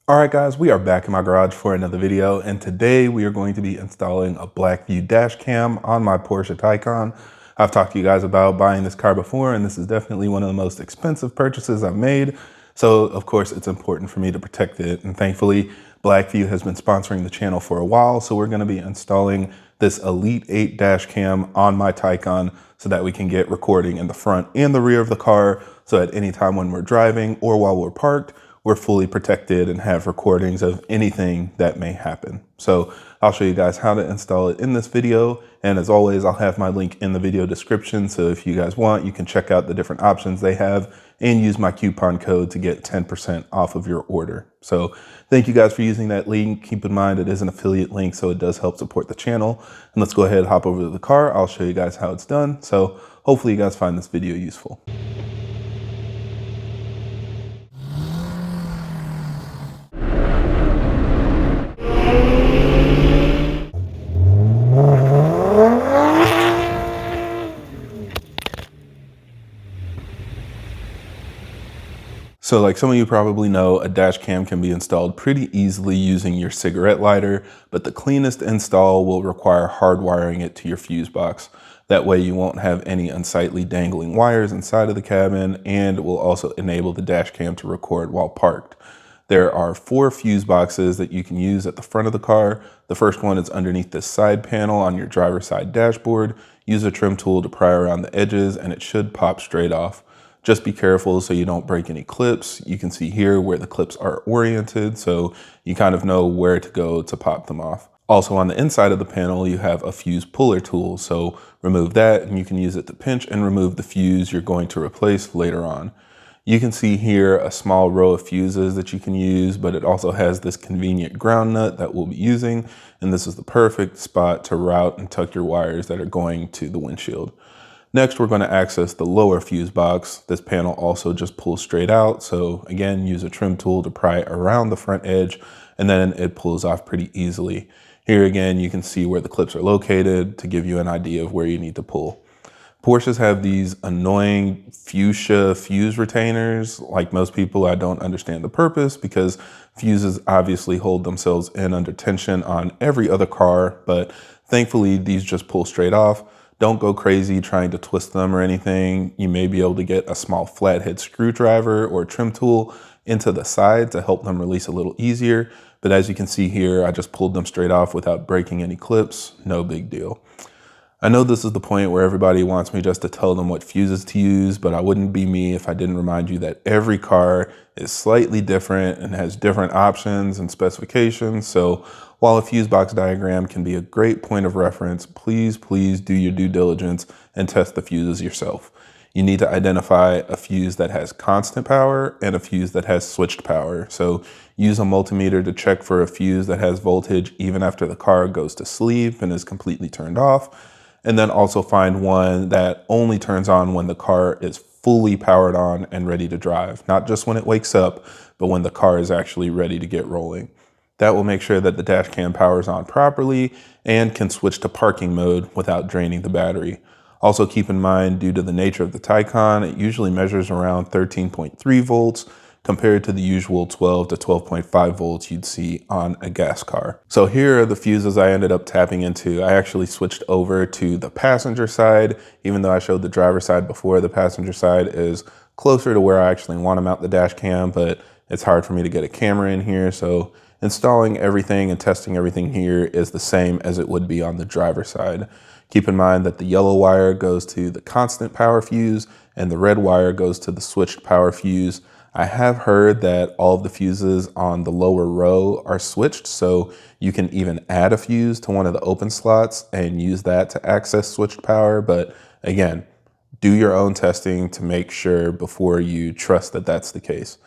All right, guys, we are back in my garage for another video, and today we are going to be installing a black view dash cam on my Porsche Taycan. I've talked to you guys about buying this car before, and this is definitely one of the most expensive purchases I've made. So, of course, it's important for me to protect it, and thankfully, Blackview has been sponsoring the channel for a while, so we're going to be installing this Elite 8 dash cam on my Taycan so that we can get recording in the front and the rear of the car, so at any time when we're driving or while we're parked, we're fully protected and have recordings of anything that may happen. So I'll show you guys how to install it in this video. And as always, I'll have my link in the video description. So if you guys want, you can check out the different options they have and use my coupon code to get 10% off of your order. So thank you guys for using that link. Keep in mind, it is an affiliate link, so it does help support the channel. And let's go ahead and hop over to the car. I'll show you guys how it's done. So hopefully you guys find this video useful. So like some of you probably know, a dash cam can be installed pretty easily using your cigarette lighter, but the cleanest install will require hardwiring it to your fuse box. That way you won't have any unsightly dangling wires inside of the cabin, and it will also enable the dash cam to record while parked. There are 4 fuse boxes that you can use at the front of the car. The first one is underneath this side panel on your driver's side dashboard. Use a trim tool to pry around the edges and it should pop straight off. Just be careful so you don't break any clips. You can see here where the clips are oriented, so you kind of know where to go to pop them off. Also on the inside of the panel, you have a fuse puller tool, so remove that and you can use it to pinch and remove the fuse you're going to replace later on. You can see here a small row of fuses that you can use, but it also has this convenient ground nut that we'll be using, and this is the perfect spot to route and tuck your wires that are going to the windshield. Next, we're going to access the lower fuse box. This panel also just pulls straight out, so again, use a trim tool to pry around the front edge, and then it pulls off pretty easily. Here again, you can see where the clips are located to give you an idea of where you need to pull. Porsches have these annoying fuchsia fuse retainers. Like most people, I don't understand the purpose because fuses obviously hold themselves in under tension on every other car, but thankfully these just pull straight off. Don't go crazy trying to twist them or anything. You may be able to get a small flathead screwdriver or trim tool into the side to help them release a little easier. But as you can see here, I just pulled them straight off without breaking any clips. No big deal. I know this is the point where everybody wants me just to tell them what fuses to use, but I wouldn't be me if I didn't remind you that every car is slightly different and has different options and specifications. So while a fuse box diagram can be a great point of reference, please do your due diligence and test the fuses yourself. You need to identify a fuse that has constant power and a fuse that has switched power. So use a multimeter to check for a fuse that has voltage even after the car goes to sleep and is completely turned off. And then also find one that only turns on when the car is fully powered on and ready to drive. Not just when it wakes up, but when the car is actually ready to get rolling. That will make sure that the dash cam powers on properly and can switch to parking mode without draining the battery. Also keep in mind, due to the nature of the Taycan, it usually measures around 13.3 volts compared to the usual 12 to 12.5 volts you'd see on a gas car. So here are the fuses I ended up tapping into. I actually switched over to the passenger side. Even though I showed the driver side before, the passenger side is closer to where I actually want to mount the dash cam, but it's hard for me to get a camera in here. So installing everything and testing everything here is the same as it would be on the driver side. Keep in mind that the yellow wire goes to the constant power fuse and the red wire goes to the switched power fuse. I have heard that all of the fuses on the lower row are switched, so you can even add a fuse to one of the open slots and use that to access switched power. But again, do your own testing to make sure before you trust that that's the case.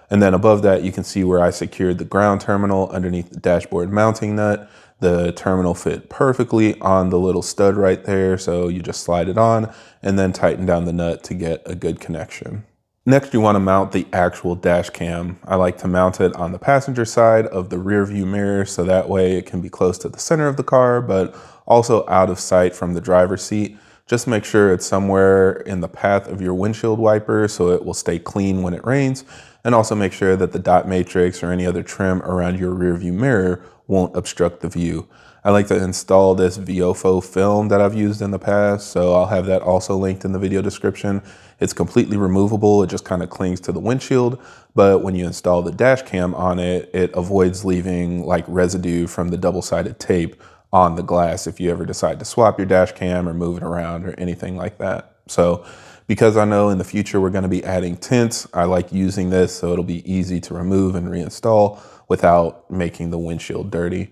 And then above that, you can see where I secured the ground terminal underneath the dashboard mounting nut. The terminal fit perfectly on the little stud right there, so you just slide it on and then tighten down the nut to get a good connection. Next, you want to mount the actual dash cam. I like to mount it on the passenger side of the rear view mirror, so that way it can be close to the center of the car, but also out of sight from the driver's seat. Just make sure it's somewhere in the path of your windshield wiper so it will stay clean when it rains. And also make sure that the dot matrix or any other trim around your rear view mirror won't obstruct the view. I like to install this VOFO film that I've used in the past, so I'll have that also linked in the video description. It's completely removable, it just kind of clings to the windshield, but when you install the dash cam on it, it avoids leaving like residue from the double-sided tape on the glass if you ever decide to swap your dash cam or move it around or anything like that. So because I know in the future we're going to be adding tints, I like using this so it'll be easy to remove and reinstall without making the windshield dirty.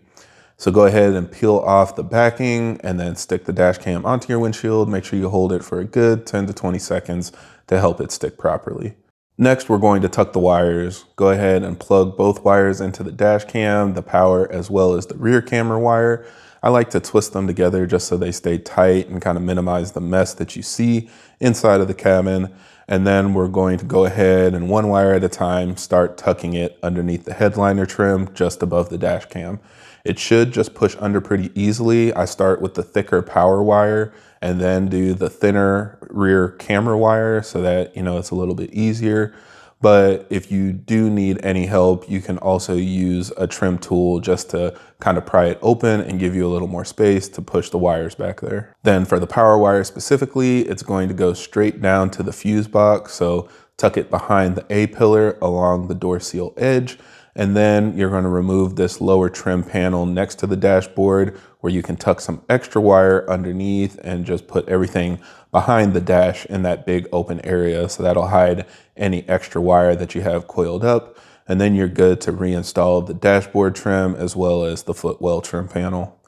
So go ahead and peel off the backing and then stick the dash cam onto your windshield. Make sure you hold it for a good 10 to 20 seconds to help it stick properly. Next, we're going to tuck the wires. Go ahead and plug both wires into the dash cam, the power, as well as the rear camera wire. I like to twist them together just so they stay tight and kind of minimize the mess that you see inside of the cabin. And then we're going to go ahead and one wire at a time, start tucking it underneath the headliner trim just above the dash cam. It should just push under pretty easily. I start with the thicker power wire and then do the thinner rear camera wire so that, it's a little bit easier. But if you do need any help, you can also use a trim tool just to kind of pry it open and give you a little more space to push the wires back there. Then for the power wire specifically, it's going to go straight down to the fuse box. So tuck it behind the A pillar along the door seal edge. And then you're going to remove this lower trim panel next to the dashboard where you can tuck some extra wire underneath and just put everything behind the dash in that big open area. So that'll hide any extra wire that you have coiled up. And then you're good to reinstall the dashboard trim as well as the footwell trim panel.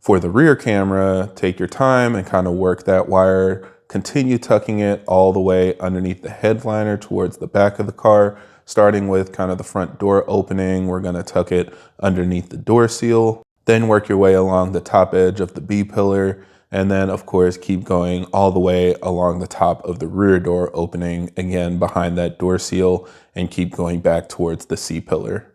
For the rear camera, take your time and kind of work that wire. Continue tucking it all the way underneath the headliner towards the back of the car. Starting with kind of the front door opening, we're going to tuck it underneath the door seal. Then work your way along the top edge of the B pillar. And then, of course, keep going all the way along the top of the rear door opening, again, behind that door seal, and keep going back towards the C pillar.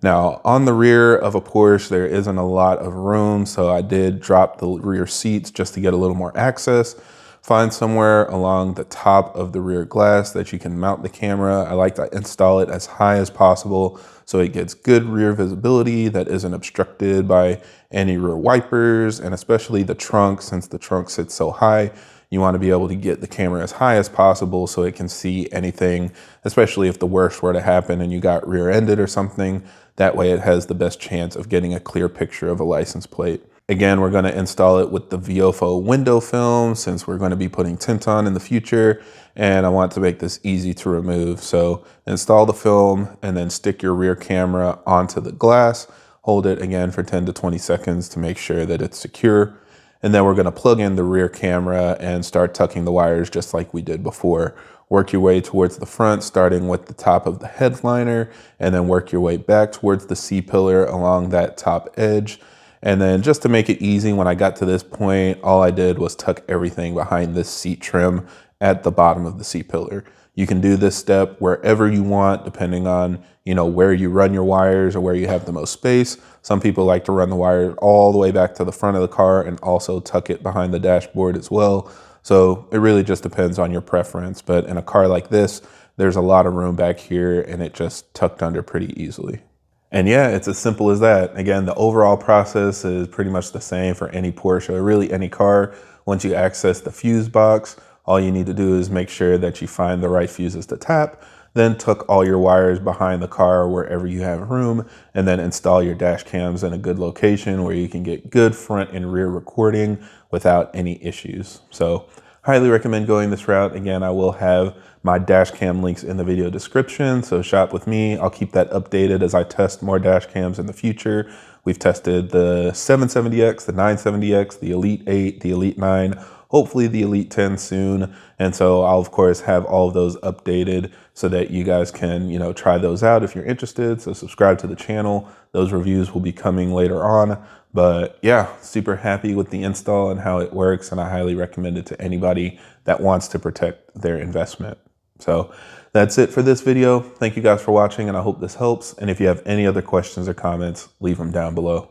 Now, on the rear of a Porsche, there isn't a lot of room, so I did drop the rear seats just to get a little more access. Find somewhere along the top of the rear glass that you can mount the camera. I like to install it as high as possible so it gets good rear visibility that isn't obstructed by any rear wipers, and especially the trunk. Since the trunk sits so high, you want to be able to get the camera as high as possible so it can see anything, especially if the worst were to happen and you got rear-ended or something. That way it has the best chance of getting a clear picture of a license plate. Again, we're going to install it with the VOFO window film since we're going to be putting tint on in the future, and I want to make this easy to remove. So install the film and then stick your rear camera onto the glass. Hold it again for 10 to 20 seconds to make sure that it's secure. And then we're going to plug in the rear camera and start tucking the wires just like we did before. Work your way towards the front, starting with the top of the headliner, and then work your way back towards the C pillar along that top edge. And then just to make it easy, when I got to this point, all I did was tuck everything behind this seat trim at the bottom of the seat pillar. You can do this step wherever you want, depending on, where you run your wires or where you have the most space. Some people like to run the wire all the way back to the front of the car and also tuck it behind the dashboard as well. So it really just depends on your preference. But in a car like this, there's a lot of room back here and it just tucked under pretty easily. And yeah, it's as simple as that. Again, the overall process is pretty much the same for any Porsche, or really any car. Once you access the fuse box, all you need to do is make sure that you find the right fuses to tap, then tuck all your wires behind the car wherever you have room, and then install your dash cams in a good location where you can get good front and rear recording without any issues. So highly recommend going this route. Again, I will have my dash cam links in the video description, so shop with me. I'll keep that updated as I test more dash cams in the future. We've tested the 770X, the 970X, the Elite 8, the Elite 9, hopefully the Elite 10 soon. And so I'll of course have all of those updated so that you guys can, try those out if you're interested. So subscribe to the channel. Those reviews will be coming later on. But yeah, super happy with the install and how it works, and I highly recommend it to anybody that wants to protect their investment. So that's it for this video. Thank you guys for watching, and I hope this helps. And if you have any other questions or comments, leave them down below.